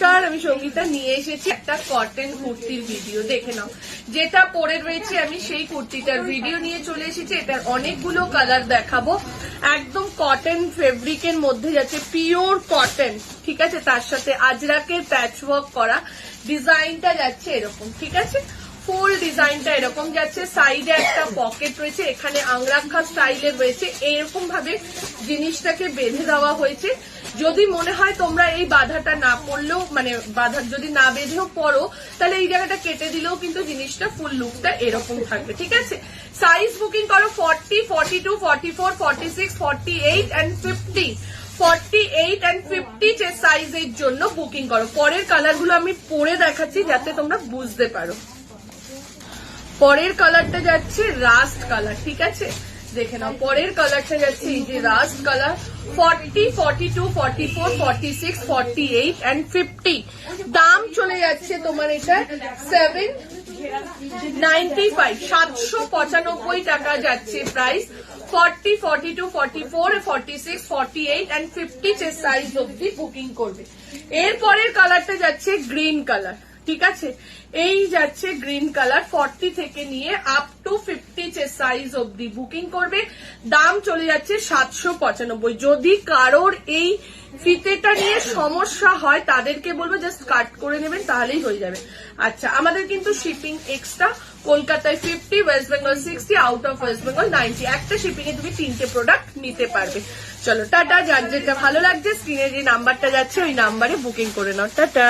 নমস্কার, আমি সঙ্গীতা নিয়ে এসেছি একটা কটন কুর্তির ভিডিও। দেখে নাও, যেটা পরে রয়েছে আমি সেই কুর্তিটার ভিডিও নিয়ে চলে এসেছি। এটার অনেকগুলো কালার দেখাবো। একদম কটন ফেব্রিকের মধ্যে যাচ্ছে, পিওর কটন, ঠিক আছে। তার সাথে আজরাকের প্যাচ ওয়ার্ক করা ডিজাইনটা যাচ্ছে এরকম, ঠিক আছে। ফুল ডিজাইনটা এরকম যাচ্ছে, সাইডে একটা পকেট রয়েছে, এখানে আংরাক্ষা স্টাইলের রয়েছে। এরকম ভাবে জিনিসটাকে বেঁধে দেওয়া হয়েছে। যদি মনে হয় তোমরা এই বাধাটা না পড়লেও, মানে বাধা যদি না বেঁধেও পড়ো, তাহলে এই জায়গাটা কেটে দিলেও কিন্তু জিনিসটা ফুল লুকটা এরকম থাকবে, ঠিক আছে। সাইজ বুকিং করো 40, 42, 44, 46, 48 and 50। 48 and 50 যে সাইজের জন্য বুকিং করো। পরের কালারগুলো আমি পরে দেখাচ্ছি যাতে তোমরা বুঝতে পারো। পরের কালারটা যাচ্ছে রাস্ট কালার, ঠিক আছে। দেখে নাও, পরের কালারটা যাচ্ছে এই যে রাস্ট কালার। 40, 42, 44, 46, 48 and 50। দাম চলে যাচ্ছে তোমার এটা 795, 795 টাকা যাচ্ছে প্রাইস। 40, 42, 44, 46, 48 and 50 যে সাইজ অব্দি বুকিং করবে। এরপরের কালারটা যাচ্ছে গ্রিন কালার, ঠিক আছে। এই যাচ্ছে গ্রিন কালার, 40 থেকে নিয়ে আপ টু 50 যে সাইজ অব্দি বুকিং করবে। দাম চলে যাচ্ছে 795। যদি কারোর এই ফিতেটা নিয়ে সমস্যা হয় তাদেরকে বলবো জাস্ট কাট করে নেবেন, তাহলেই হয়ে যাবে। আচ্ছা, আমাদের কিন্তু শিপিং এক্সট্রা। কলকাতায় 50, West Bengal 60, out of West Bengal 90। একটা শিপিং এ তুমি 3টে প্রোডাক্ট নিতে পারবে। চলো টাটা, যার যেটা ভালো লাগছে স্ক্রিনে যে নাম্বারটা যাচ্ছে ওই নাম্বারে বুকিং করে নাও। টাটা।